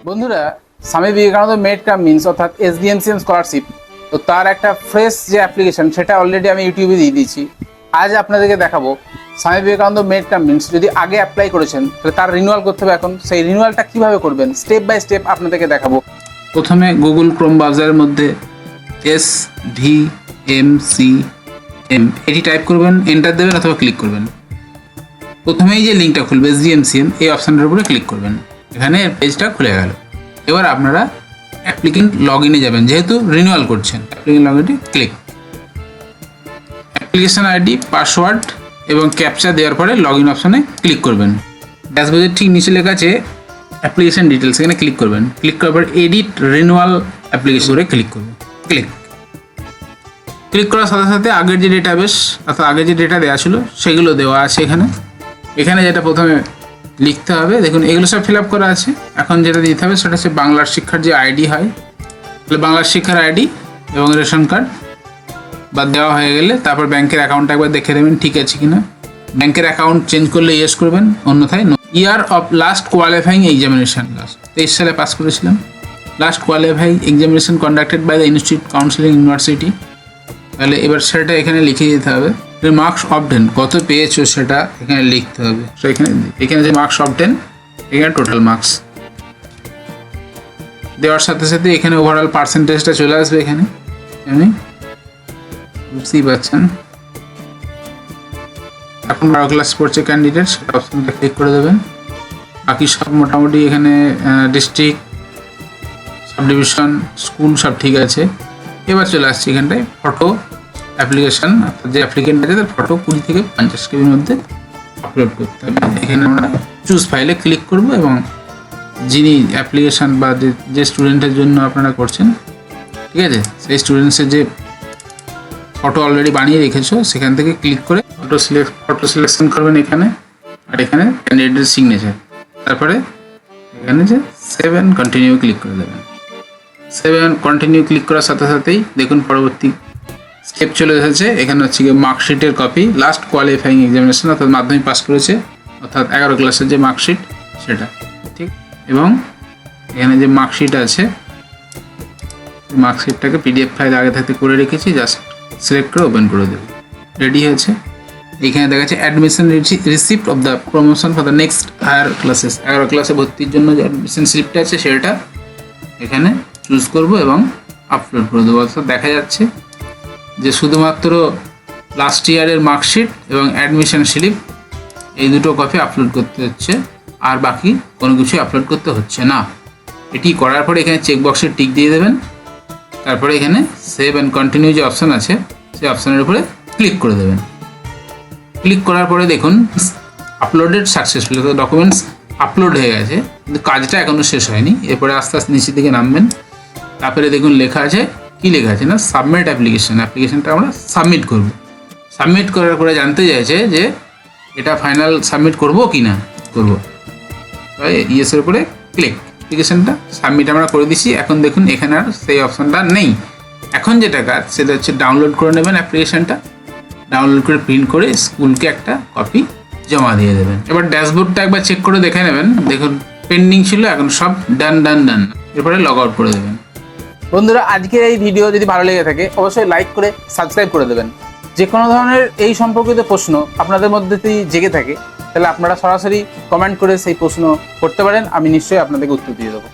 বন্ধুরা, স্বামী বিবেকানন্দ মেড কাম মিন্স অর্থাৎ SVMCM scholarship, তো তার একটা ফ্রেশ যে অ্যাপ্লিকেশন সেটা অলরেডি আমি ইউটিউবে দিয়ে দিয়েছি। আজ আপনাদেরকে দেখাবো স্বামী বিবেকানন্দ মেড কাম মিন্স যদি আগে অ্যাপ্লাই করেছেন তাহলে তার রিনিউয়াল করতে হবে। এখন সেই রিনিউয়ালটা কীভাবে করবেন স্টেপ বাই স্টেপ আপনাদেরকে দেখাবো। প্রথমে গুগল ক্রোম ব্রাউজারের মধ্যে SVMCM এটি টাইপ করবেন, এন্টার দেবেন অথবা ক্লিক করবেন। প্রথমেই যে লিঙ্কটা খুলবে SVMCM এই অপশানটার উপরে ক্লিক করবেন। এখানে পেজটা খুলে গেল। এবার আপনারা অ্যাপ্লিকেন্ট লগ ইনে যাবেন, যেহেতু রিনিউয়াল করছেন। অ্যাপ্লিকেন্ট লগ ইনে ক্লিক, অ্যাপ্লিকেশন আইডি, পাসওয়ার্ড এবং ক্যাপচা দেওয়ার পরে লগ ইন অপশানে ক্লিক করবেন। ড্যাশবোর্ডের ঠিক নিচে লেখা আছে অ্যাপ্লিকেশন ডিটেলস, এখানে ক্লিক করবেন। ক্লিক করার পর এডিট রিনিউয়াল অ্যাপ্লিকেশন করে ক্লিক করবেন। ক্লিক করার সাথে সাথে আগের যে ডেটাবেস অর্থাৎ আগের যে ডেটা দেওয়া ছিল সেগুলো দেওয়া আছে এখানে যেটা প্রথমে লিখতে হবে, দেখুন এগুলো সব ফিল আপ করা আছে। এখন যেটা দিতে হবে সেটা হচ্ছে বাংলার শিক্ষার যে আইডি হয়, তাহলে বাংলার শিক্ষার আইডি এবং রেশন কার্ড বা দেওয়া হয়ে গেলে তারপর ব্যাংকের অ্যাকাউন্টটা একবার দেখে নেবেন ঠিক আছে কিনা। ব্যাংকের অ্যাকাউন্ট চেঞ্জ করলে ইয়েস করবেন, অন্যথায় no. Year of last qualifying examination, last 23 সালে পাস করেছিলাম। Last qualifying examination conducted by the institute counselling university, তাহলে এবার সেটা এখানে লিখে দিতে হবে। মার্কস অবটেন কত পেয়েছো সেটা এখানে লিখতে হবে। তো এখানে যে মার্কস অবটেন, এখানে টোটাল মার্কস দেওয়ার সাথে সাথে এখানে ওভারঅল পার্সেন্টেজটা চলে আসবে। এখানে আমি বুঝতেই পারছেন। এখন 12 ক্লাস পড়ছে ক্যান্ডিডেট, সেটা অপশনটা ক্লিক করে দেবেন। বাকি সব মোটামুটি এখানে ডিস্ট্রিক্ট, সাব ডিভিশন, স্কুল সব ঠিক আছে। এবার চলে আসছে এখানটায় ফটো অ্যাপ্লিকেশন, অর্থাৎ যে অ্যাপ্লিকেন্ট আছে তার ফটো 20 থেকে 50 কেবির মধ্যে আপলোড করতে হবে। এখানে আমরা চুজ ফাইলে ক্লিক করব এবং যিনি অ্যাপ্লিকেশান বা যে স্টুডেন্টের জন্য আপনারা করছেন, ঠিক আছে, সেই স্টুডেন্টসের যে ফটো অলরেডি বানিয়ে রেখেছো সেখান থেকে ক্লিক করে ফটো সিলেকশন করবেন এখানে। আর এখানে ক্যান্ডিডেটের সিগনেচার, তারপরে এখানে যে সেভ অ্যান্ড কন্টিনিউ ক্লিক করে দেবেন। সেভ অ্যান্ড কন্টিনিউ ক্লিক করার সাথে সাথেই দেখুন পরবর্তী স্টেপ চলে এসেছে। এখানে হচ্ছে গিয়ে মার্কশিটের কপি, লাস্ট কোয়ালিফাইং এক্সামিনেশন অর্থাৎ মাধ্যমিক পাস করেছে অর্থাৎ 11 ক্লাসের যে মার্কশিট সেটা, ঠিক। এবং এখানে যে মার্কশিট আছে মার্কশিটটাকে PDF ফাইল আগে থাকতে করে রেখেছি, জাস্ট সিলেক্ট করে ওপেন করে দেবো। রেডি হয়েছে। এখানে দেখা যাচ্ছে admission receipt of the promotion for the next higher classes, 11 ক্লাসে ভর্তির জন্য যে অ্যাডমিশন স্লিপটা আছে সেটা এখানে চুজ করব এবং আপলোড করে দেবো। অর্থাৎ দেখা যাচ্ছে যে শুধুমাত্র লাস্ট ইয়ারের মার্কশিট এবং অ্যাডমিশন স্লিপ এই দুটো কপি আপলোড করতে হচ্ছে, আর বাকি কোনো কিছু আপলোড করতে হচ্ছে না। এটি করার পরে এখানে চেকবক্সের টিক দিয়ে দেবেন। তারপরে এখানে সেভ অ্যান্ড কন্টিনিউ যে অপশান আছে সেই অপশানের উপরে ক্লিক করে দেবেন। ক্লিক করার পরে দেখুন আপলোডেড সাকসেসফুল, ডকুমেন্টস আপলোড হয়ে গেছে, কিন্তু কাজটা এখনও শেষ হয়নি। এরপরে আস্তে আস্তে নিচের দিকে নামবেন। তারপরে দেখুন লেখা আছে, কি লেখা আছে না সাবমিট অ্যাপ্লিকেশনটা আমরা সাবমিট করব। সাবমিট করার পরে জানতে চাইছে যে এটা ফাইনাল সাবমিট করব কি না করব। ইয়েসের উপরে ক্লিক, অ্যাপ্লিকেশনটা সাবমিট আমরা করে দিছি। এখন দেখুন এখানে আর সেই অপশানটা নেই। এখন যেটা কাজ সেটা হচ্ছে ডাউনলোড করে নেবেন অ্যাপ্লিকেশনটা, ডাউনলোড করে প্রিন্ট করে স্কুলকে একটা কপি জমা দিয়ে দেবেন। এবার ড্যাশবোর্ডটা একবার চেক করে দেখে নেবেন। দেখুন পেন্ডিং ছিল, এখন সব ডান। এরপরে লগ আউট করে দেবেন। বন্ধুরা, আজকের এই ভিডিও যদি ভালো লেগে থাকে অবশ্যই লাইক করে সাবস্ক্রাইব করে দেবেন। যে কোনো ধরনের এই সম্পর্কিত প্রশ্ন আপনাদের মধ্যে যদি জেগে থাকে তাহলে আপনারা সরাসরি কমেন্ট করে সেই প্রশ্ন করতে পারেন, আমি নিশ্চয়ই আপনাদেরকে উত্তর দিয়ে দেবো।